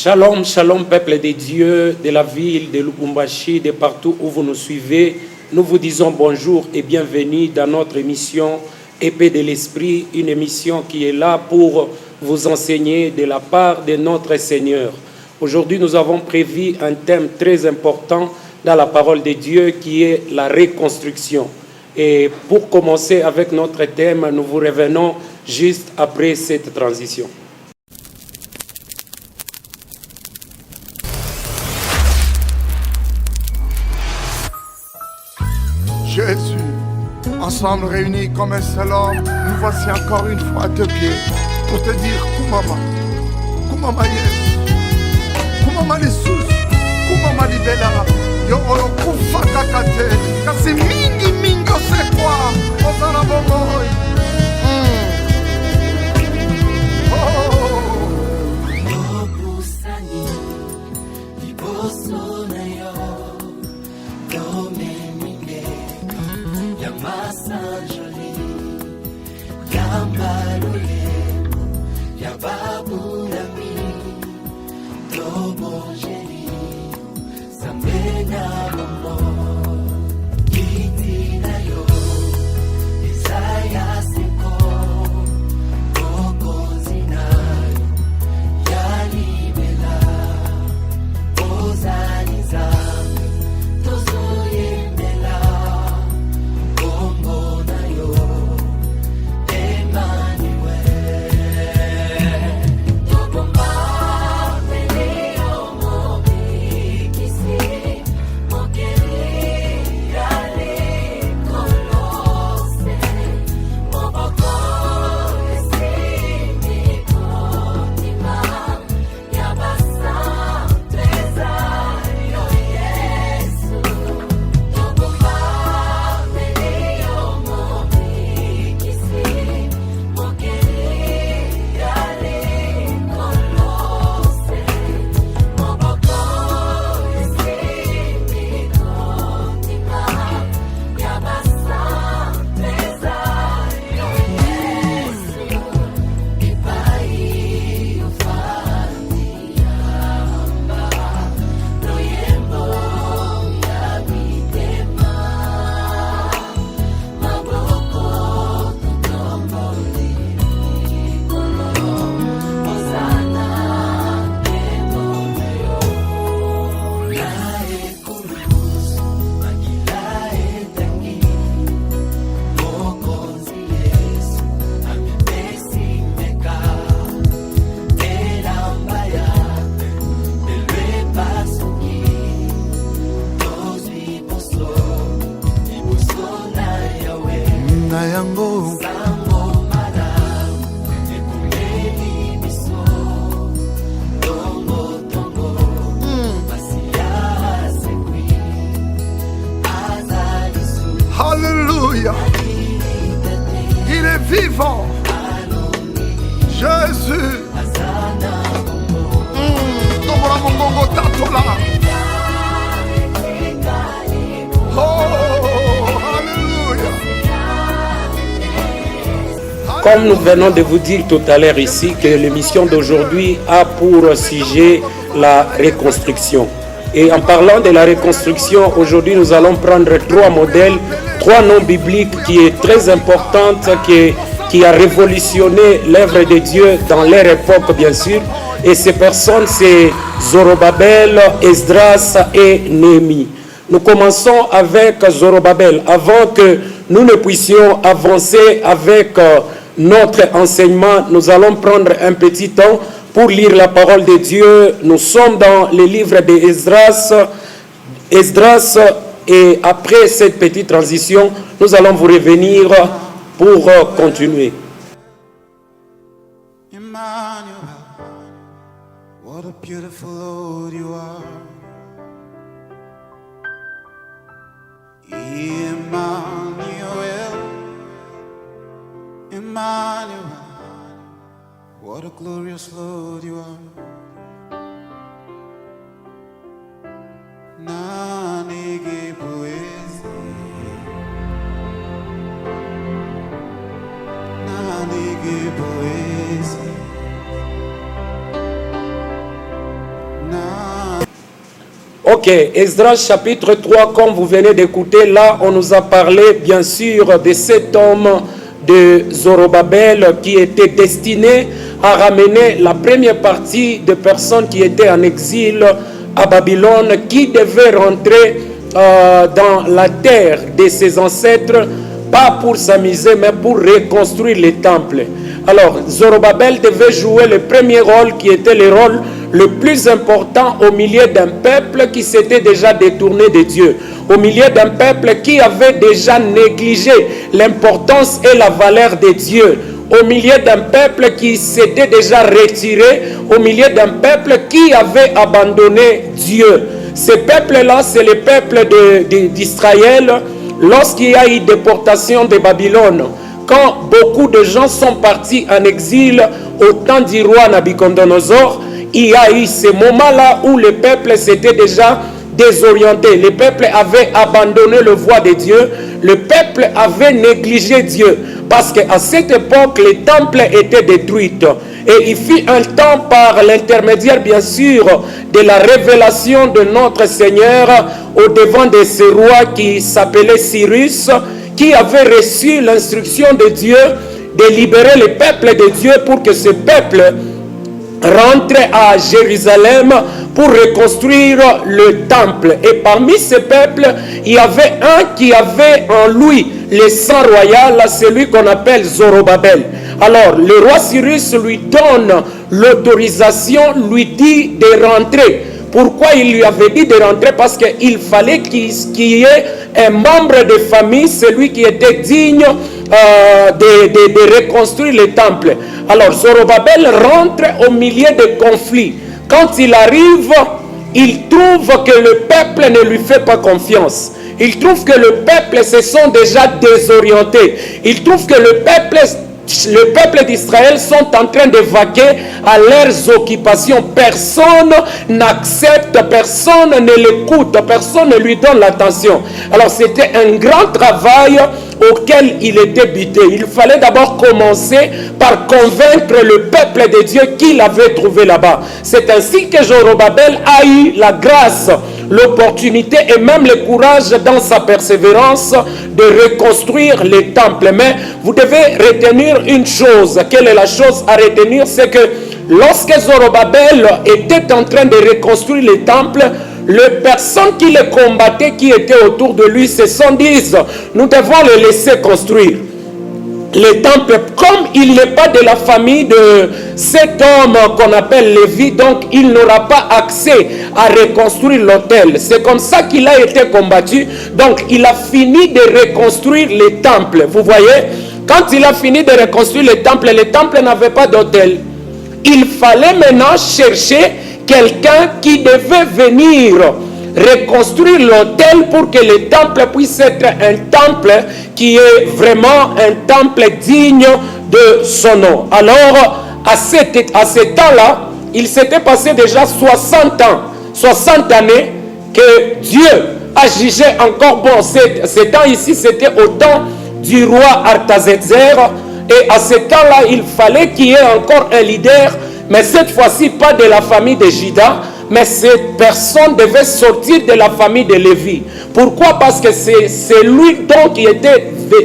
Shalom, shalom, peuple de Dieu, de la ville de Lubumbashi, de partout où vous nous suivez. Nous vous disons bonjour et bienvenue dans notre émission Épée de l'Esprit, une émission qui est là pour vous enseigner de la part de notre Seigneur. Aujourd'hui, nous avons prévu un thème très important dans la parole de Dieu qui est la reconstruction. Et pour commencer avec notre thème, nous vous revenons juste après cette transition. Jésus, ensemble réunis comme un seul homme, nous voici encore une fois à tes pieds pour te dire Kumama, Kumama Yesu, Kumama Lissus, Kumama Libela, Yoro Kufa Kakate, kasi mingi mingi osekwa, Osana Boboy. Alléluia. Il est vivant. Jésus. Comme nous venons de vous dire tout à l'heure ici que l'émission d'aujourd'hui a pour sujet la reconstruction. Et en parlant de la reconstruction, aujourd'hui nous allons prendre trois modèles, trois noms bibliques qui est très importante, qui a révolutionné l'œuvre de Dieu dans leur époque bien sûr. Et ces personnes c'est Zorobabel, Esdras et Néhémie. Nous commençons avec Zorobabel avant que nous ne puissions avancer avec notre enseignement. Nous allons prendre un petit temps pour lire la parole de Dieu. Nous sommes dans le livre d'Esdras. Esdras, et après cette petite transition, nous allons vous revenir pour continuer. Emmanuel, what a beautiful Lord you are. Emmanuel, Emmanuel, what a glorious Lord you are. Nani poesi, nani poesi. Ok, Esdras chapitre 3, comme vous venez d'écouter, là, on nous a parlé, bien sûr, de cet homme de Zorobabel qui était destiné à ramener la première partie des personnes qui étaient en exil à Babylone, qui devaient rentrer dans la terre de ses ancêtres, pas pour s'amuser, mais pour reconstruire les temples. Alors, Zorobabel devait jouer le premier rôle qui était le rôle le plus important au milieu d'un peuple qui s'était déjà détourné de Dieu, au milieu d'un peuple qui avait déjà négligé l'importance et la valeur de Dieu, au milieu d'un peuple qui s'était déjà retiré, au milieu d'un peuple qui avait abandonné Dieu. Ce peuple-là, c'est le peuple d'Israël lorsqu'il y a eu déportation de Babylone. Quand beaucoup de gens sont partis en exil au temps du roi Nabucodonosor, il y a eu ces moments-là où le peuple s'était déjà désorienté. Le peuple avait abandonné la voie de Dieu. Le peuple avait négligé Dieu. Parce qu'à cette époque, les temples étaient détruits. Et il fut un temps par l'intermédiaire, bien sûr, de la révélation de notre Seigneur au devant de ce roi qui s'appelait Cyrus, qui avait reçu l'instruction de Dieu de libérer le peuple de Dieu pour que ce peuple rentre à Jérusalem pour reconstruire le temple. Et parmi ce peuple, il y avait un qui avait en lui le sang royal, celui qu'on appelle Zorobabel. Alors, le roi Cyrus lui donne l'autorisation, lui dit de rentrer. Pourquoi il lui avait dit de rentrer? Parce qu'il fallait qu'il y ait un membre de famille, celui qui était digne de reconstruire le temple. Alors Zorobabel rentre au milieu de conflits. Quand il arrive, il trouve que le peuple ne lui fait pas confiance. Il trouve que le peuple se sont déjà désorientés. Il trouve que le peuple d'Israël sont en train de vaquer à leurs occupations. Personne n'accepte, personne ne l'écoute, personne ne lui donne l'attention. Alors c'était un grand travail auquel il était buté. Il fallait d'abord commencer par convaincre le peuple de Dieu qu'il avait trouvé là-bas. C'est ainsi que Zorobabel a eu la grâce, l'opportunité et même le courage dans sa persévérance de reconstruire les temples. Mais vous devez retenir une chose. Quelle est la chose à retenir? C'est que lorsque Zorobabel était en train de reconstruire les temples, les personnes qui le combattaient, qui étaient autour de lui, se sont dit, nous devons le laisser construire les temples. Comme il n'est pas de la famille de cet homme qu'on appelle Lévi, donc il n'aura pas accès à reconstruire l'autel. C'est comme ça qu'il a été combattu. Donc il a fini de reconstruire les temples. Vous voyez, quand il a fini de reconstruire les temples n'avaient pas d'autel. Il fallait maintenant chercher quelqu'un qui devait venir reconstruire l'autel pour que le temple puisse être un temple qui est vraiment un temple digne de son nom. Alors, à ce temps-là, il s'était passé déjà 60 ans, 60 années que Dieu a jugé encore bon. Ce temps ici, c'était au temps du roi Artaxerxès. Et à ce temps-là, il fallait qu'il y ait encore un leader, mais cette fois-ci pas de la famille de Juda, mais cette personne devait sortir de la famille de Lévi. Pourquoi? Parce que c'est lui donc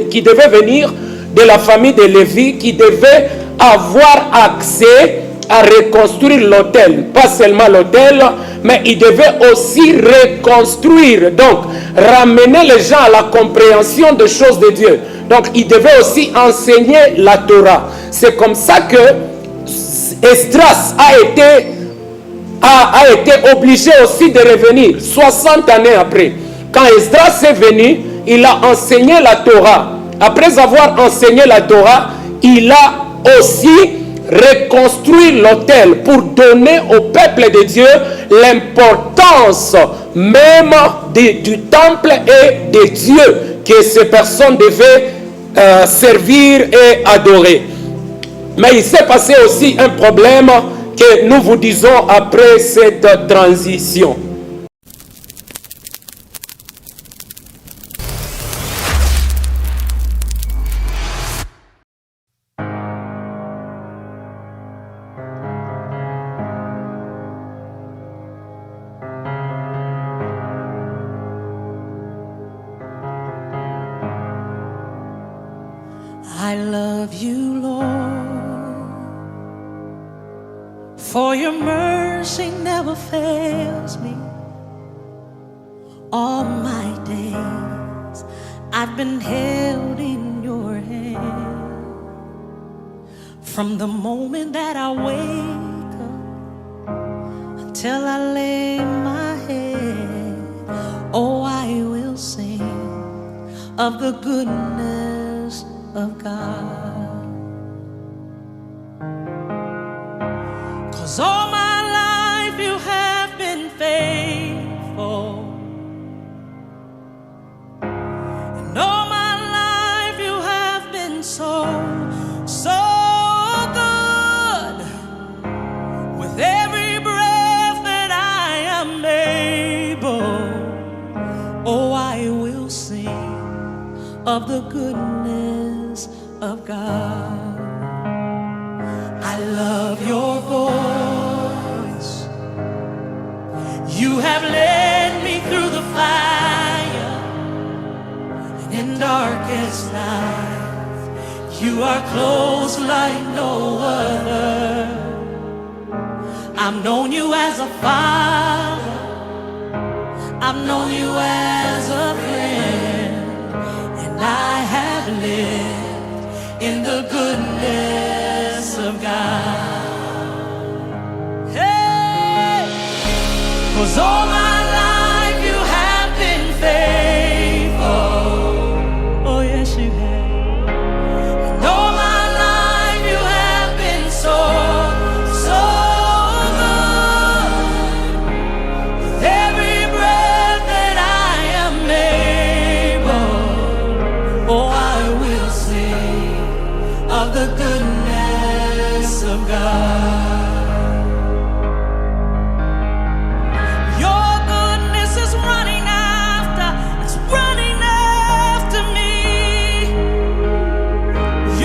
qui devait venir de la famille de Lévi, qui devait avoir accès à reconstruire l'autel. Pas seulement l'autel, mais il devait aussi reconstruire, donc ramener les gens à la compréhension des choses de Dieu. Donc il devait aussi enseigner la Torah. C'est comme ça que Esdras a été obligé aussi de revenir 60 années après. Quand Esdras est venu, il a enseigné la Torah. Après avoir enseigné la Torah, il a aussi reconstruit l'autel pour donner au peuple de Dieu l'importance même du temple et de Dieu que ces personnes devaient servir et adorer. Mais il s'est passé aussi un problème que nous vous disons après cette transition. I love you, Lord, for your mercy never fails me. All my days I've been held in your hand. From the moment that I wake up until I lay my head, oh, I will sing of the goodness of God. 'Cause all my life you have been faithful, and all my life you have been so good. With every breath that I am able, oh, I will sing of the goodness of God. I love your voice. You have led me through the fire, and in darkest night, you are close like no other. I've known you as a father, I've known you as a friend, and I have lived in the goodness of God. Hey, 'cause all my life you have been faithful. Oh yes you have. And all my life you have been so good. With every breath that I am able, oh, I will sing of the goodness of God. Your goodness is running after, it's running after me.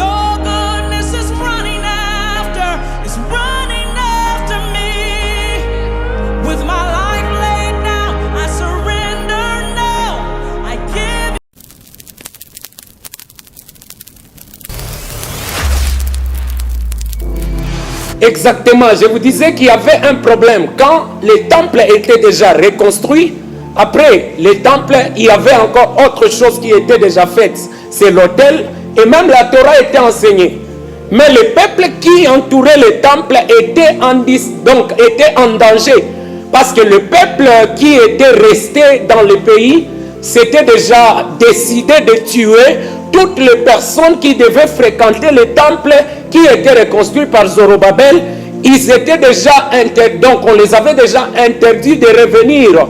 Your goodness is running after, it's running after me. With my life laid down, I surrender now. I give. Exactement, je vous disais qu'il y avait un problème. Quand les temples étaient déjà reconstruits, après les temples, il y avait encore autre chose qui était déjà faite. C'est l'autel et même la Torah était enseignée. Mais le peuple qui entourait les temples était en danger. Parce que le peuple qui était resté dans le pays, s'était déjà décidé de tuer toutes les personnes qui devaient fréquenter le temple qui était reconstruit par Zorobabel. Ils étaient déjà interdits, donc on les avait déjà interdits de revenir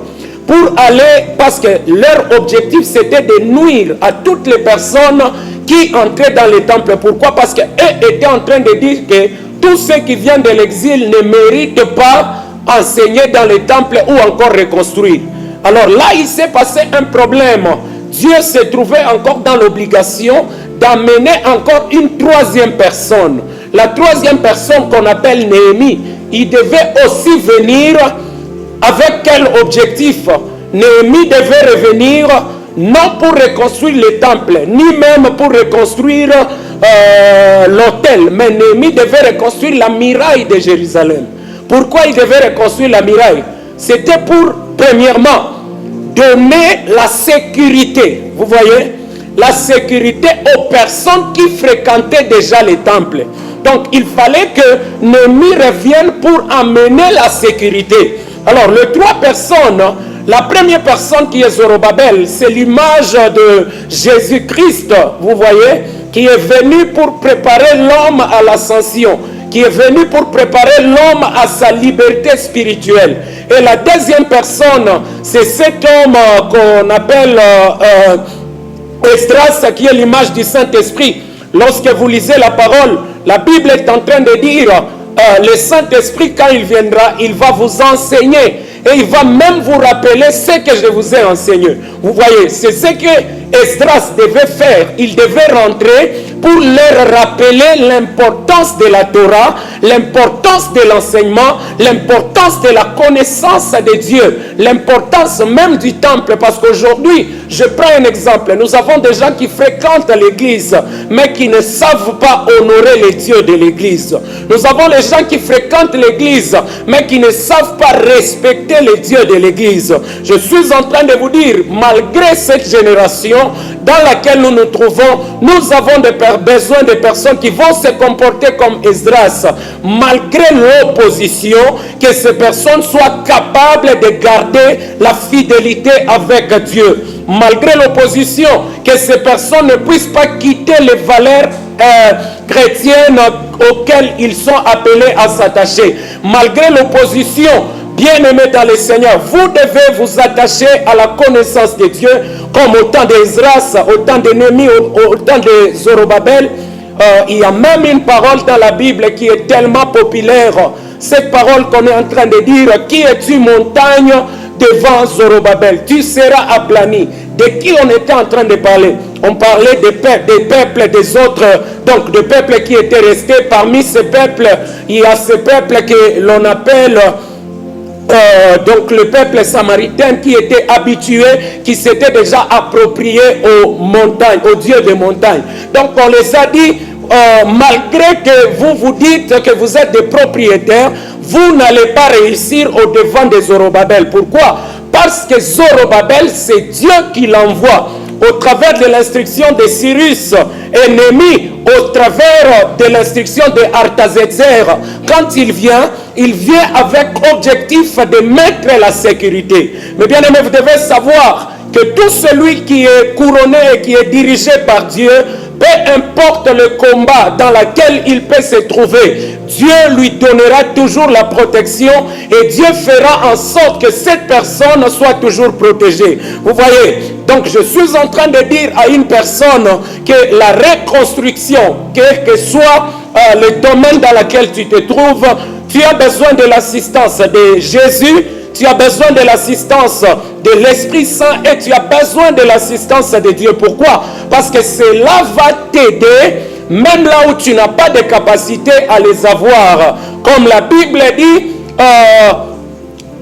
pour aller, parce que leur objectif c'était de nuire à toutes les personnes qui entraient dans le temple. Pourquoi? Parce qu'eux étaient en train de dire que tous ceux qui viennent de l'exil ne méritent pas enseigner dans les temples ou encore reconstruire. Alors là, il s'est passé un problème. Dieu s'est trouvé encore dans l'obligation d'amener encore une troisième personne. La troisième personne qu'on appelle Néhémie, il devait aussi venir avec quel objectif? Néhémie devait revenir non pour reconstruire le temple, ni même pour reconstruire l'autel, mais Néhémie devait reconstruire la muraille de Jérusalem. Pourquoi il devait reconstruire la muraille? C'était pour, premièrement, donner la sécurité, vous voyez, la sécurité aux personnes qui fréquentaient déjà les temples. Donc il fallait que Néhémie revienne pour amener la sécurité. Alors les trois personnes, la première personne qui est Zorobabel, c'est l'image de Jésus-Christ, vous voyez, qui est venu pour préparer l'homme à l'ascension, qui est venu pour préparer l'homme à sa liberté spirituelle. Et la deuxième personne, c'est cet homme qu'on appelle Esdras, qui est l'image du Saint-Esprit. Lorsque vous lisez la parole, la Bible est en train de dire, le Saint-Esprit, quand il viendra, il va vous enseigner. Et il va même vous rappeler ce que je vous ai enseigné. Vous voyez, c'est ce que Esdras devait faire. Il devait rentrer pour leur rappeler l'importance de la Torah, l'importance de l'enseignement, l'importance de la connaissance de Dieu, l'importance même du temple. Parce qu'aujourd'hui, je prends un exemple, nous avons des gens qui fréquentent l'église, mais qui ne savent pas honorer les dieux de l'église. Nous avons les gens qui fréquentent l'église, mais qui ne savent pas respecter les dieux de l'église. Je suis en train de vous dire, malgré cette génération dans laquelle nous nous trouvons, nous avons besoin de personnes qui vont se comporter comme Esdras, malgré l'opposition, que ces personnes soient capables de garder la fidélité avec Dieu. Malgré l'opposition, que ces personnes ne puissent pas quitter les valeurs chrétiennes auxquelles ils sont appelés à s'attacher. Malgré l'opposition, bien-aimés dans le Seigneur, vous devez vous attacher à la connaissance de Dieu, comme au temps d'Esdras, au temps de Néhémie, au temps de Zorobabel. Il y a même une parole dans la Bible qui est tellement populaire. Cette parole qu'on est en train de dire, qui es-tu montagne devant Zorobabel? Tu seras aplani. De qui on était en train de parler? On parlait des peuples des autres, donc des peuples qui étaient restés. Parmi ces peuples, il y a ces peuples que l'on appelle donc le peuple samaritain, qui était habitué, qui s'était déjà approprié aux montagnes, aux dieux des montagnes. Donc on les a dit, malgré que vous vous dites que vous êtes des propriétaires, vous n'allez pas réussir au devant de Zorobabel. Pourquoi? Parce que Zorobabel, c'est Dieu qui l'envoie au travers de l'instruction de Cyrus et Néhémie, au travers de l'instruction de Artaxerxès. Quand il vient avec objectif de mettre la sécurité. Mais bien aimé, vous devez savoir que tout celui qui est couronné et qui est dirigé par Dieu, peu importe le combat dans lequel il peut se trouver, Dieu lui donnera toujours la protection et Dieu fera en sorte que cette personne soit toujours protégée. Vous voyez, donc je suis en train de dire à une personne que la reconstruction, quel que soit le domaine dans lequel tu te trouves, tu as besoin de l'assistance de Jésus, tu as besoin de l'assistance de l'Esprit Saint et tu as besoin de l'assistance de Dieu. Pourquoi? Parce que cela va t'aider même là où tu n'as pas de capacité à les avoir. Comme la Bible dit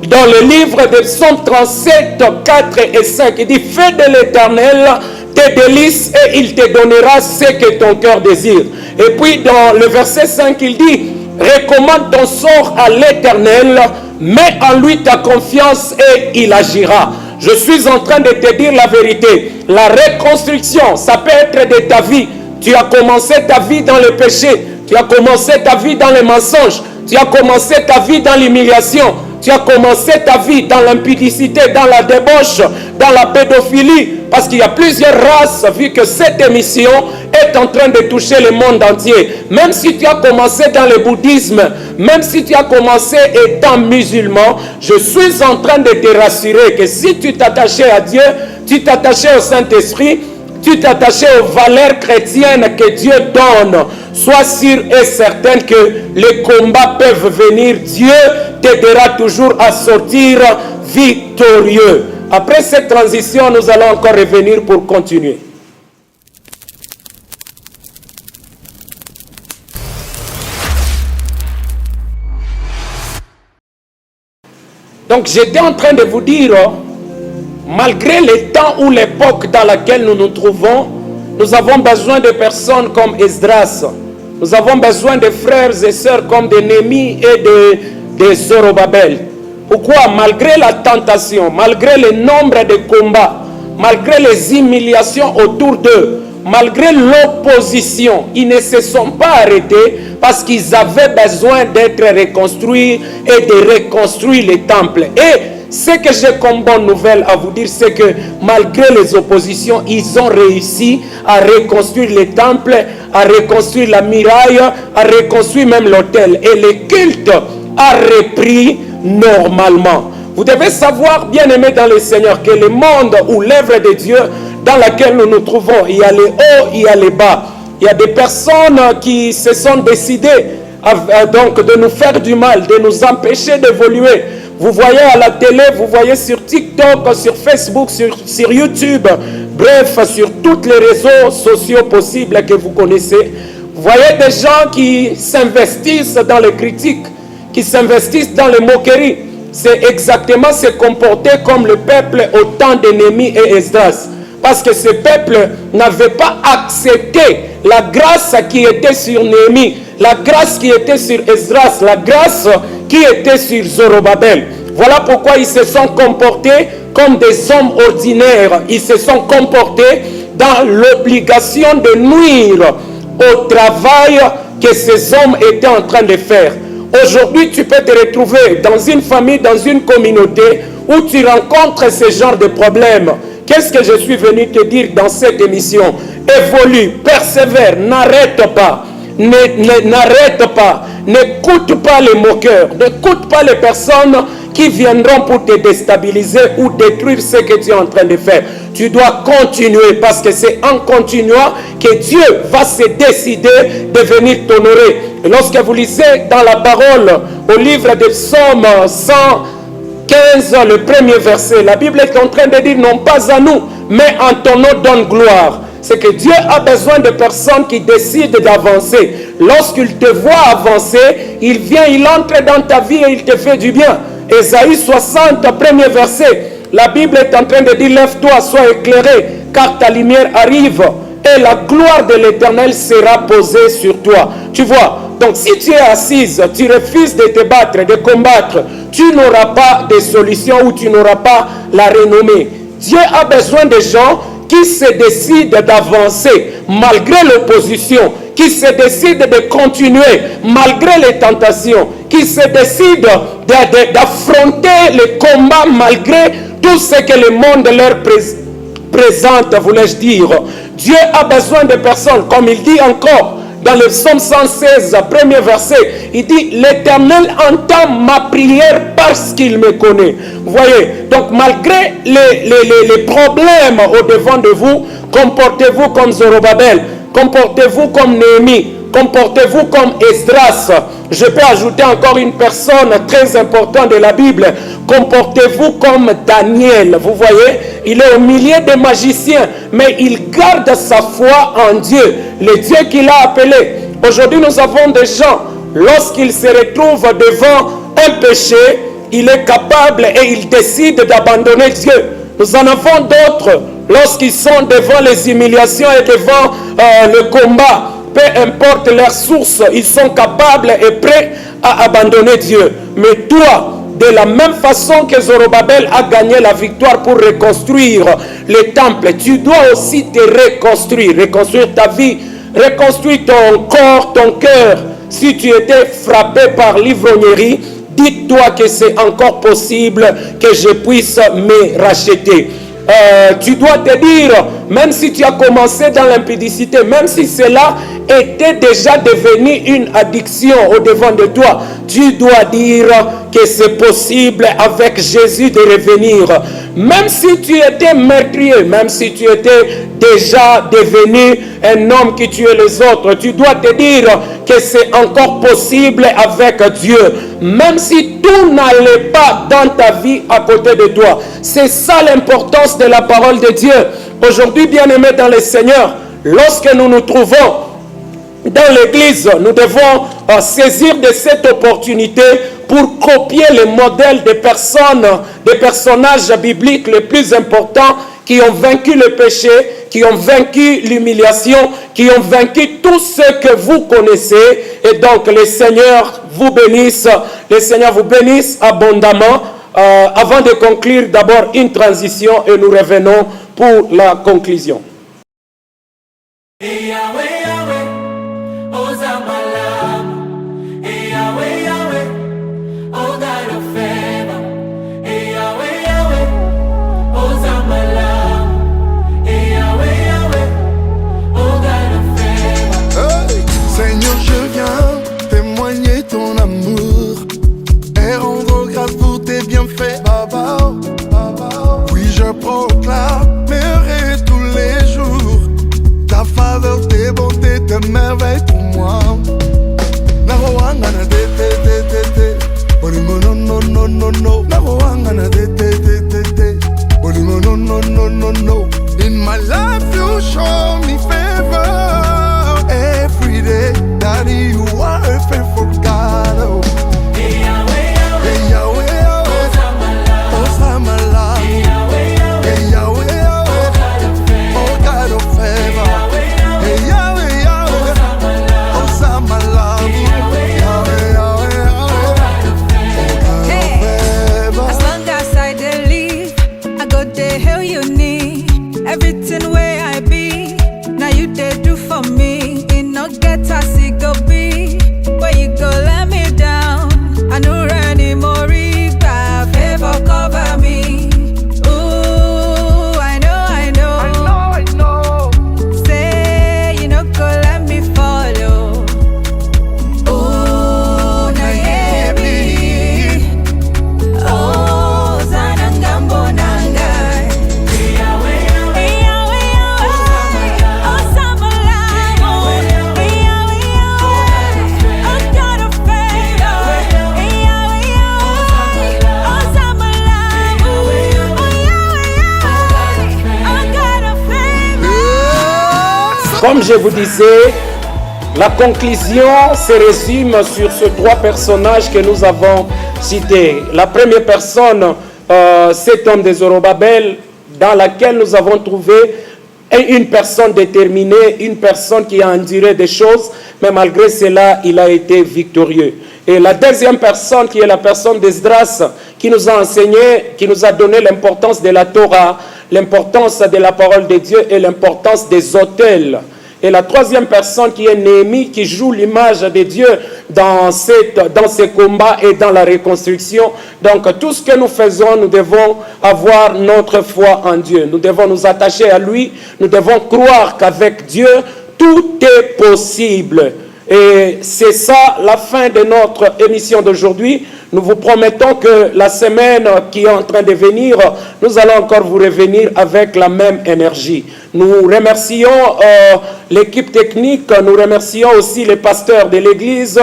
dans le livre de Psaume 37, 4 et 5, il dit: fais de l'Éternel tes délices et il te donnera ce que ton cœur désire. Et puis dans le verset 5, il dit: recommande ton sort à l'Éternel, mets en lui ta confiance et il agira. Je suis en train de te dire la vérité. La reconstruction, ça peut être de ta vie. Tu as commencé ta vie dans le péché. Tu as commencé ta vie dans les mensonges. Tu as commencé ta vie dans l'humiliation. Tu as commencé ta vie dans l'impudicité, dans la débauche, dans la pédophilie. Parce qu'il y a plusieurs races, vu que cette émission est en train de toucher le monde entier. Même si tu as commencé dans le bouddhisme, même si tu as commencé étant musulman, je suis en train de te rassurer que si tu t'attachais à Dieu, tu t'attachais au Saint-Esprit, tu t'attachais aux valeurs chrétiennes que Dieu donne, sois sûr et certain que les combats peuvent venir. Dieu t'aidera toujours à sortir victorieux. Après cette transition, nous allons encore revenir pour continuer. Donc j'étais en train de vous dire, malgré le temps ou l'époque dans laquelle nous nous trouvons, nous avons besoin de personnes comme Esdras. Nous avons besoin de frères et sœurs comme de Néhémie et de Zorobabel. Pourquoi? Malgré la tentation, malgré le nombre de combats, malgré les humiliations autour d'eux, malgré l'opposition, ils ne se sont pas arrêtés parce qu'ils avaient besoin d'être reconstruits et de reconstruire les temples. Et ce que j'ai comme bonne nouvelle à vous dire, c'est que malgré les oppositions, ils ont réussi à reconstruire les temples, à reconstruire la muraille, à reconstruire même l'autel. Et le culte a repris normalement. Vous devez savoir, bien aimés dans le Seigneur, que le monde ou l'œuvre de Dieu dans laquelle nous nous trouvons, il y a les hauts, il y a les bas. Il y a des personnes qui se sont décidées donc de nous faire du mal, de nous empêcher d'évoluer. Vous voyez à la télé, vous voyez sur TikTok, sur Facebook, sur YouTube, bref, sur tous les réseaux sociaux possibles que vous connaissez, vous voyez des gens qui s'investissent dans les critiques, qui s'investissent dans les moqueries. C'est exactement se comporter comme le peuple au temps de Néhémie et Esdras. Parce que ce peuple n'avait pas accepté la grâce qui était sur Néhémie, la grâce qui était sur Esdras, la grâce qui était sur Zorobabel. Voilà pourquoi ils se sont comportés comme des hommes ordinaires. Ils se sont comportés dans l'obligation de nuire au travail que ces hommes étaient en train de faire. Aujourd'hui, tu peux te retrouver dans une famille, dans une communauté où tu rencontres ce genre de problèmes. Qu'est-ce que je suis venu te dire dans cette émission? Évolue, persévère, n'arrête pas. N'arrête pas, n'écoute pas les moqueurs, n'écoute pas les personnes qui viendront pour te déstabiliser ou détruire ce que tu es en train de faire. Tu dois continuer parce que c'est en continuant que Dieu va se décider de venir t'honorer. Et lorsque vous lisez dans la parole au livre de Psaume 115, le premier verset, la Bible est en train de dire non pas à nous, mais en ton nom donne gloire. C'est que Dieu a besoin de personnes qui décident d'avancer. Lorsqu'il te voit avancer, il vient, il entre dans ta vie et il te fait du bien. Ésaïe 60, premier verset. La Bible est en train de dire, lève-toi, sois éclairé, car ta lumière arrive et la gloire de l'Éternel sera posée sur toi. Tu vois, donc si tu es assise, tu refuses de te battre, de combattre, tu n'auras pas de solution ou tu n'auras pas la renommée. Dieu a besoin de gens qui se décident d'avancer malgré l'opposition, qui se décident de continuer malgré les tentations, qui se décident d'affronter les combats malgré tout ce que le monde leur présente, voulais-je dire. Dieu a besoin de personnes, comme il dit encore dans le psaume 116, premier verset, il dit, l'Éternel entend ma prière parce qu'il me connaît. Vous voyez, donc malgré les problèmes au-devant de vous, comportez-vous comme Zorobabel, comportez-vous comme Néhémie, comportez-vous comme Esdras. Je peux ajouter encore une personne très importante de la Bible. Comportez-vous comme Daniel. Vous voyez, il est au milieu des magiciens, mais il garde sa foi en Dieu, le Dieu qu'il a appelé. Aujourd'hui, nous avons des gens, lorsqu'ils se retrouvent devant un péché, il est capable et il décide d'abandonner Dieu. Nous en avons d'autres, lorsqu'ils sont devant les humiliations et devant le combat, peu importe leur source, ils sont capables et prêts à abandonner Dieu. Mais toi, de la même façon que Zorobabel a gagné la victoire pour reconstruire le temple, tu dois aussi te reconstruire ta vie, reconstruire ton corps, ton cœur. Si tu étais frappé par l'ivrognerie, dis-toi que c'est encore possible que je puisse me racheter. Tu dois te dire, même si tu as commencé dans l'impudicité, même si cela était déjà devenu une addiction au devant de toi, tu dois dire que c'est possible avec Jésus de revenir. Même si tu étais meurtrier, même si tu étais déjà devenu un homme qui tuait les autres, tu dois te dire que c'est encore possible avec Dieu. Même si tout n'allait pas dans ta vie à côté de toi. C'est ça l'importance de la parole de Dieu. Aujourd'hui, bien-aimés dans le Seigneur, lorsque nous nous trouvons dans l'église, nous devons saisir de cette opportunité pour copier le modèle des personnes, des personnages bibliques les plus importants qui ont vaincu le péché, qui ont vaincu l'humiliation, qui ont vaincu tout ce que vous connaissez. Et donc, le Seigneur vous bénisse, le Seigneur vous bénisse abondamment. Avant de conclure, d'abord une transition et nous revenons pour la conclusion. Seigneur, je viens témoigner ton amour et rendre grâce pour tes bienfaits. Oui, je proclamerai tous les jours Comme je vous disais, la conclusion se résume sur ces trois personnages que nous avons cités. La première personne, cet homme de Zorobabel, dans laquelle nous avons trouvé une personne déterminée, une personne qui a enduré des choses, mais malgré cela, il a été victorieux. Et la deuxième personne, qui est la personne d'Esdras, qui nous a enseigné, qui nous a donné l'importance de la Torah, l'importance de la parole de Dieu et l'importance des autels. Et la troisième personne qui est Néhémie, qui joue l'image de Dieu dans ces combats et dans la reconstruction. Donc tout ce que nous faisons, nous devons avoir notre foi en Dieu. Nous devons nous attacher à lui. Nous devons croire qu'avec Dieu, tout est possible. Et c'est ça la fin de notre émission d'aujourd'hui. Nous vous promettons que la semaine qui est en train de venir, nous allons encore vous revenir avec la même énergie. Nous remercions l'équipe technique, nous remercions aussi les pasteurs de l'église,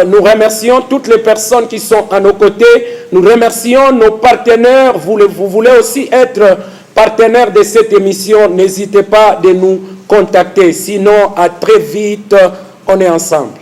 nous remercions toutes les personnes qui sont à nos côtés, nous remercions nos partenaires. Vous voulez aussi être partenaire de cette émission, n'hésitez pas de nous contacter. Sinon, à très vite, on est ensemble.